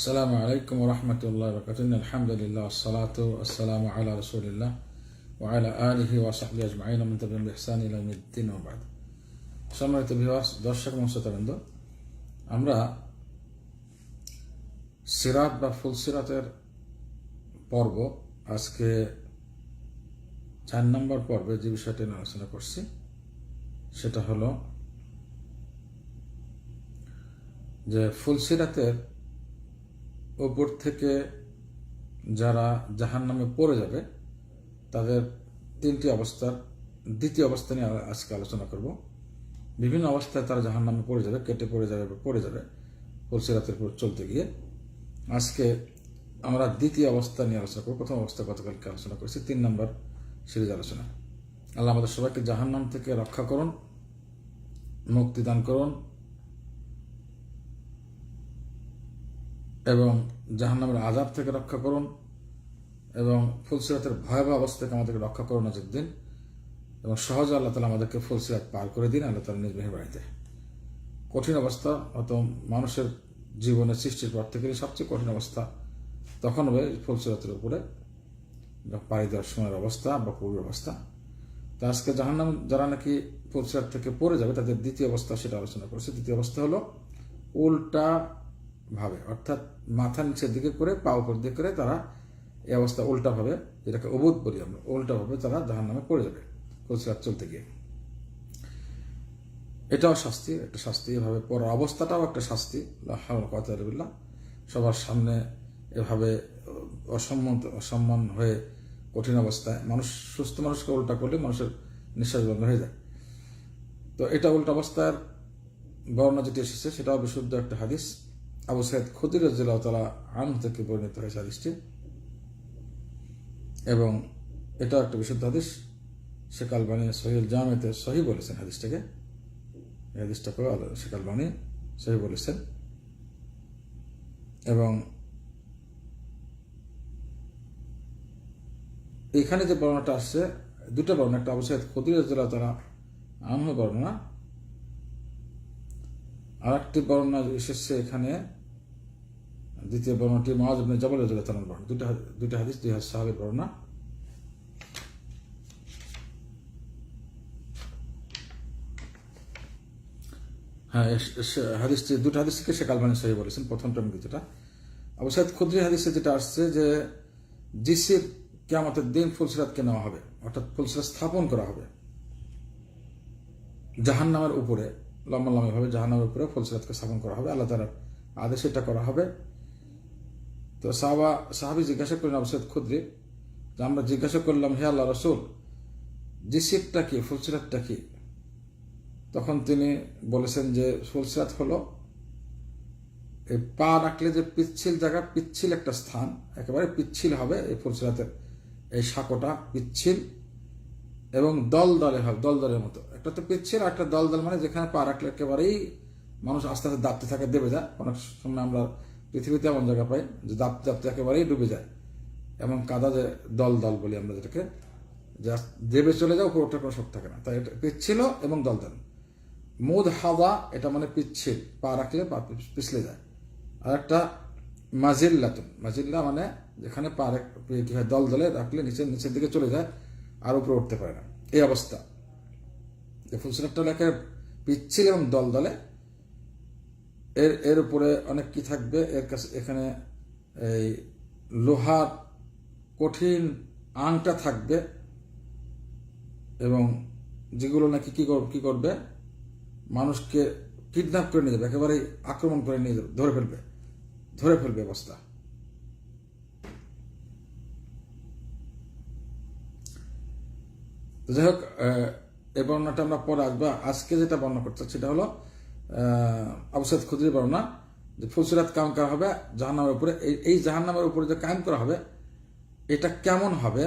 السلام عليكم ورحمة الله وبركاته. الحمد لله والصلاة والسلام على رسول الله وعلى آله وصحبه أجمعين ومن تبعهم بإحسان إلى يوم الدين وبعد. সম্মানিত ভিউয়ার্স, দর্শক এবং শ্রোতাবৃন্দ, আমরা সিরাত বা ফুল সিরাতের পর্ব আজকে 4 নম্বর পর্বে যে বিষয়টি নিয়ে আলোচনা করছি সেটা হলো যে ফুল সিরাতের উপর থেকে যারা জাহান্নামে পড়ে যাবে তাদের 3টি অবস্থার দ্বিতীয় অবস্থা নিয়ে আজকে আলোচনা করব। বিভিন্ন অবস্থায় তারা জাহান্নামে পড়ে যাবে, কেটে পড়ে যাবে ফুল সিরাতের উপর চলতে গিয়ে। আজকে আমরা দ্বিতীয় অবস্থা নিয়ে আলোচনা করব। প্রথম অবস্থা গতকালকে আলোচনা করেছি, 3 নম্বর সিরিজ আলোচনা। আল্লাহ আমাদের সবাইকে জাহান্নাম থেকে রক্ষা করুন, মুক্তি দান করুন এবং জাহান্নামের আযাব থেকে রক্ষা করুন এবং ফুলসিরাতের ভয়াবহ অবস্থা থেকে আমাদেরকে রক্ষা করুন আজকের দিন, এবং সহজে আল্লাহ তাআলা আমাদেরকে ফুলসিরাত পার করে দিন আল্লাহ তাআলা নিজ মেহেরবানিতে। কঠিন অবস্থা অত মানুষের জীবনের সৃষ্টির পর থেকে সবচেয়ে কঠিন অবস্থা তখন হবে ফুলসিরাতের উপরে পাড়ি দেওয়ার সময়ের অবস্থা বা পূর্ব অবস্থা। তো আজকে জাহান্নাম যারা নাকি ফুলসিরাত থেকে পড়ে যাবে তাদের দ্বিতীয় অবস্থা সেটা আলোচনা করেছে। দ্বিতীয় অবস্থা হলো উল্টা ভাবে, অর্থাৎ মাথা নিচের দিকে করে পা উপর দিকে করে তারা এই অবস্থা উল্টা ভাবে, যেটাকে অবুধ বলি আমরা, উল্টা ভাবে তারা জাহান্নামে পড়ে যাবে ফুলসিরাত চলতে গিয়ে। এটাও শাস্তি, একটা শাস্তি। এভাবে পড়ার অবস্থাটাও একটা শাস্তি। বিল্লাহ, সবার সামনে এভাবে অসম্মান হয়ে কঠিন অবস্থায় মানুষ, সুস্থ মানুষকে উল্টা করলে মানুষের নিঃশ্বাস বন্ধ হয়ে যায়। তো এটা উল্টা অবস্থার বর্ণনা যেটি এসেছে সেটাও বিশুদ্ধ একটা হাদিস। আবু সাঈদ খুদরী রাদিয়াল্লাহু তাআলা আনহু থেকে বর্ণিত হয়েছে হাদিসটি, এবং এটাও একটা বিশুদ্ধ হাদিস। শেখ আলবানী সহিহুল জামিতে সহিহ বলেছেন হাদিসটাকে। এই হাদিসটাকে শেখ আলবানী সহিহ বলেছেন। এবং এখানে যে বর্ণনাটা আসছে, দুটো বর্ণনা, একটা আবু সাঈদ খুদরী রাদিয়াল্লাহু তাআলা আনহু বর্ণনা, আর একটি বর্ণনা এসেছে এখানে, দ্বিতীয় বর্ণনাটি মুআয ইবনে জাবাল রাদিয়াল্লাহু তাআলার বর্ণনা। দুটো হাদিস, 2 সাহাবীর বর্ণনা। হ্যাঁ, হাদিসটি দুটো হাদিস থেকে শেখ আলবানী সহিহ বলেছেন। প্রথমটা এবং দ্বিতীয়টা আবু সাঈদ খুদরী হাদিসে যেটা আসছে যে জিসির কিয়ামতের দিন ফুলসিরাতকে নেওয়া হবে, অর্থাৎ ফুলসিরাত স্থাপন করা হবে জাহান্নামের উপরে, লম্বাভাবে জাহান্নামের উপরে ফুলসিরাতকে স্থাপন করা হবে। আল্লাহ তাআলার আদেশে এটা করা হবে। তো সাহাবী জিজ্ঞাসা করলেন আবু সাঈদ খুদরী, আমরা জিজ্ঞাসা করলাম, হে আল্লাহ রাসূল, জিসিরটা কি, ফুলসিরাতটা কি? তখন তিনি বলেছেন যে ফুলসিরাত হলো এই পা রাখলে যে পিচ্ছিল জায়গা, পিচ্ছিল একটা স্থান, একেবারে পিচ্ছিল হবে এই ফুলসিরাতের এই সাঁকোটা, পিচ্ছিল এবং দলদলে হবে, দলদলের মতো। একটা তো পিচ্ছিল, একটা দলদল, মানে যেখানে পা রাখলে একেবারেই মানুষ আস্তে আস্তে দাবতে থাকে, দেবে যায়। অনেক সময় আমরা পৃথিবীতে এমন জায়গা পাই যে দাবতে দাবতে একেবারেই ডুবে যায়, এমন কাদা যে দল বলি আমরা, যেটাকে যা দেবে চলে যায়, উপর ওঠার কোনো শক্তি থাকে না। তাই এটা পিচ্ছিল এবং দলদল। মুদ হাওয়া, এটা মানে পিচ্ছিল, পা রাখলে পা পিছলে যায়। আর একটা মাজিল্লাতুন, মাজিল্লা মানে যেখানে পা দলদলে রাখলে নিচের দিকে চলে যায় আর উপরে উঠতে পারে না, এই অবস্থা। ফুলসিরাতটা লেখে পিচ্ছিল এবং দলদলে। এর উপরে অনেক কি থাকবে, এর কাছে এখানে এই লোহার কঠিন আংটা থাকবে, এবং যেগুলো নাকি কি করবে, মানুষকে কিডন্যাপ করে নিয়ে যাবে, একেবারে আক্রমণ করে নিয়ে যাবে, ধরে ফেলবে অবস্থা। তো যাই হোক, এই বর্ণনাটা আমরা পরে আসবো। আজকে যেটা বর্ণনা করতে সেটা হলো আবু সাঈদ খুদরীর বর্ণনা, যে ফুলসিরাত কায়েম করা হবে জাহান্নামের উপরে। এই জাহান্নামের উপরে যে কায়েম করা হবে, এটা কেমন হবে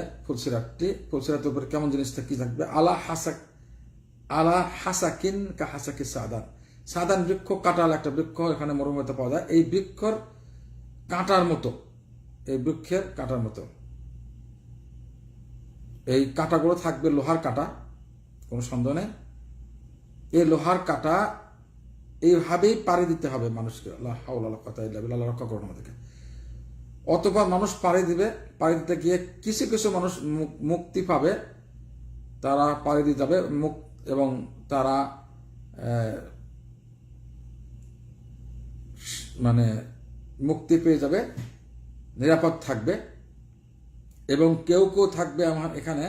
ফুলসিরাতের উপরে কেমন জিনিসটা কি থাকবে? আলা হাসাকিন কা হাসাকি সাদান। সাদান বৃক্ষ, কাঁটাল একটা বৃক্ষ এখানে মরুভূমিতে পাওয়া যায়, এই বৃক্ষর কাঁটার মতো, এই বৃক্ষের কাঁটার মতো এই কাঁটাগুলো থাকবে, লোহার কাঁটা, কোনো সন্দেহ নেই। এই লোহার কাঁটা এইভাবেই পাড়ি দিতে হবে মানুষকে। আল্লাহ হাওলা ওয়ালা কুওয়াতা ইল্লা বিল্লাহ, আল্লাহ রক্ষা করুন আমাদেরকে। অতঃপর মানুষ পাড়ি দিবে, পাড়ি দিতে গিয়ে কিছু কিছু মানুষ মুক্তি পাবে, তারা পাড়ি দিয়ে যাবে এবং তারা মানে মুক্তি পেয়ে যাবে, নিরাপদ থাকবে। এবং কেউ কেউ থাকবে আমার এখানে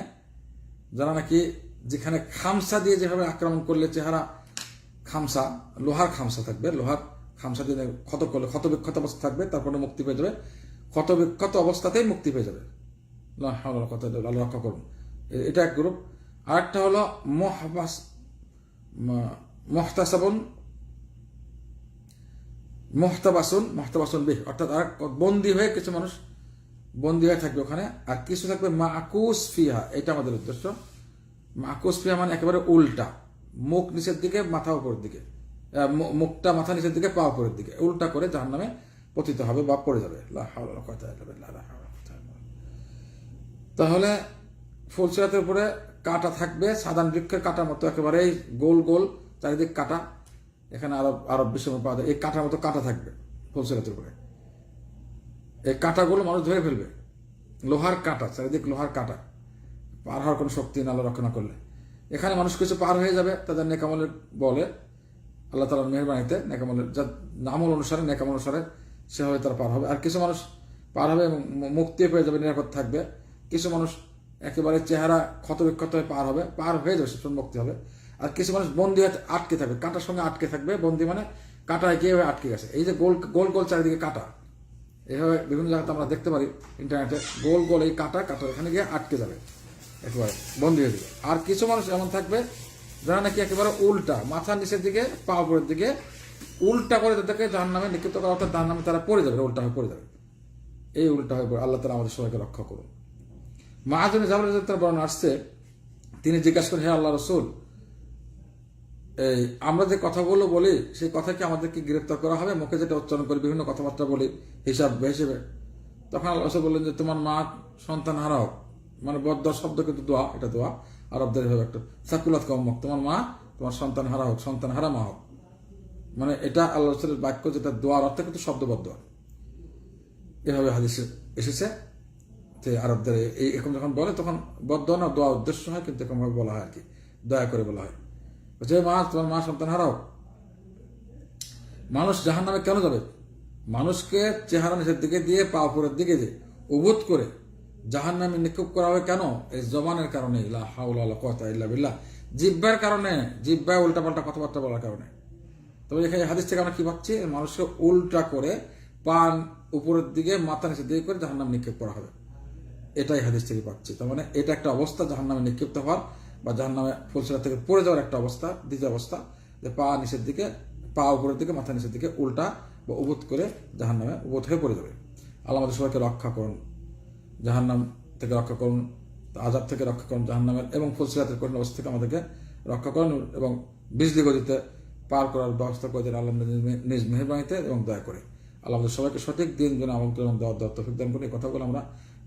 যারা নাকি যেখানে খামসা দিয়ে যেভাবে আক্রমণ করলে চেহারা খামসা, লোহার খামসা থাকবে, লোহার খামসা দিয়ে ক্ষত করলে ক্ষতবিক্ষত অবস্থা থাকবে, তারপরে মুক্তি পেয়ে যাবে, ক্ষতবিক্ষত অবস্থাতেই মুক্তি পেয়ে যাবে। আল্লাহ রক্ষা করুন। এটা এক গ্রুপ। আরেকটা হলো মহতাবাসুন বিহ, অর্থাৎ আর বন্দী হয়ে কিছু মানুষ বন্দী হয়ে থাকবে ওখানে, আর কিছু থাকবে মাকুস ফিহা। এটা আমাদের উদ্দেশ্য। মাকুস ফিহা মানে একেবারে উল্টা, মুখ নিচের দিকে মাথা উপরের দিকে, মুখটা মাথা নিচের দিকে পা উপরের দিকে, উল্টা করে জাহান্নামে পতিত হবে বা পড়ে যাবে। তাহলে ফুলসিরাতের উপরে কাঁটা থাকবে, সাধারণ বৃক্ষের কাঁটার মতো, একেবারে গোল গোল চারিদিক কাঁটা। এখানে আরব বিশ্বের পাওয়া যায়, এই কাঁটার মতো কাঁটা থাকবে ফুলসিরাতের উপরে। এই কাঁটাগুলো মানুষ ধরে ফেলবে, লোহার কাঁটা, চারিদিক লোহার কাঁটা, পার হওয়ার কোনো শক্তি না আল্লাহ রক্ষা করলে। এখানে মানুষ কিছু পার হয়ে যাবে তাদের নেকামলের বলে, আল্লাহ তাআলার মেহেরবানিতে, নেকামলের যা আমল অনুসারে, নেকামল অনুসারে সেভাবে তারা পার হবে। আর কিছু মানুষ পার হবে এবং মুক্তি পেয়ে যাবে, নিরাপদ থাকবে। কিছু মানুষ একেবারে চেহারা ক্ষতবিক্ষত হয়ে পার হয়ে যাবে, সে মুক্তি হবে। আর কিছু মানুষ বন্দী হয়ে আটকে থাকবে, কাঁটার সঙ্গে আটকে থাকবে। বন্দী মানে কাঁটায় গিয়ে আটকে গেছে। এই যে গোল গোল গোল চারিদিকে কাঁটা, এইভাবে বিভিন্ন জায়গাতে আমরা দেখতে পারি ইন্টারনেটে, গোল গোল এই কাঁটা এখানে গিয়ে আটকে যাবে, একেবারে বন্দী হয়ে যাবে। আর কিছু মানুষ এমন থাকবে যারা নাকি একেবারে উল্টা, মাথার নিচের দিকে পা উপরের দিকে উল্টা করে তাদেরকে জাহান্নামে নিক্ষিপ্ত করা, অর্থাৎ জাহান্নামে তারা পড়ে যাবে, উল্টা হয়ে পড়ে যাবে। এই উল্টা হয়ে পড়ে। আল্লাহ তাআলা আমাদের সবাইকে রক্ষা করুন। মুআয বিন জাবাল রাদিয়াল্লাহু বর্ণনা আসছে, তিনি জিজ্ঞাসা করেন, হে আল্লাহ রাসূল, এই আমরা যে কথাগুলো বলি সেই কথা কি আমাদেরকে গ্রেফতার করা হবে? মুখে যেটা উচ্চারণ করি, বিভিন্ন কথাবার্তা বলি হিসেবে। তখন আল্লাহ রাসূল বললেন যে তোমার মা সন্তান হারাও, মানে বদ্দুয়া শব্দ কিন্তু দোয়া, এটা দোয়া আরবদের ভাবে একটা সাকুলাত কমক, তোমার মা তোমার সন্তান হারা হোক, সন্তান হারা মা হোক, মানে এটা আল্লাহ রাসূলের বাক্য, যেটা দোয়ার অর্থ কিন্তু শব্দবদ্ধ। এভাবে হাদিসে এসেছে যে আরবদের এরকম যখন বলে তখন বদ্দোয়া না দোয়া উদ্দেশ্য হয়, কিন্তু এরকম ভাবে বলা হয় আর কি, দয়া করে বলা হয় যে মা তোমার মা সন্তান হারাও। মানুষ জাহান্নামে কেন যাবে? মানুষকে চেহারা নিচের দিকে দিয়ে পা উপরের দিকে দিয়ে উবুত করে জাহান্নামে নিক্ষেপ করা হবে কেন? এই জবানের কারণে, লা হাওলা ওয়ালা কুওয়াতা ইল্লা বিল্লাহ, জিহ্বার কারণে, জিহ্বায় উল্টাপাল্টা কথাবার্তা বলার কারণে। তবে এখানে হাদিস থেকে আমরা কি পাচ্ছি? মানুষকে উল্টা করে পা উপরের দিকে মাথা নিচের দিকে করে জাহান্নামে নিক্ষেপ করা হবে, এটাই হাদিস থেকে পাচ্ছি। তার মানে এটা একটা অবস্থা জাহান্নামে নিক্ষিপ্ত হওয়ার বা জাহান্নামে ফুলসিরাত থেকে পড়ে যাওয়ার একটা অবস্থা। দ্বিতীয় অবস্থা যে পা নিচের দিকে, পা উপরের দিকে, মাথা নিচের দিকে উল্টা বা উবুত করে জাহান্নামে উবুত হয়ে পড়ে যাবে। আল্লাহ আমাদের সবাইকে রক্ষা করুন, জাহান্নাম থেকে রক্ষা করুন, আযাব থেকে রক্ষা করুন জাহান্নামের, এবং ফুলসিরাতের কঠিন অবস্থা থেকে আমাদেরকে রক্ষা করুন, এবং বিজলি গতিতে পার করার ব্যবস্থা করে দিন আল্লাহ নিজ মেহেরবানিতে এবং দয়া করে। আল্লাহ আমাদের সবাইকে সঠিক দিন যেন আমল করে এবং দেওয়ার তৌফিক দান করে। এই কথাগুলো আমরা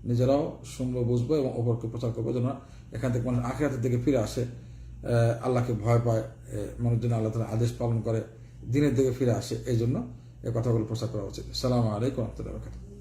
নিজেরাও শুনবো, বুঝবো এবং অপরকে প্রচার করবো, যেন এখান থেকে মানুষ আখিরাতের দিকে ফিরে আসে, আল্লাহকে ভয় পায়, মানুষ যেন আল্লাহ তাআলার আদেশ পালন করে দিনের দিকে ফিরে আসে। এই জন্য এই কথাগুলো প্রচার করা উচিত। আসসালামু আলাইকুম ওয়া রাহমাতুল্লাহি ওয়া বারাকাতুহু।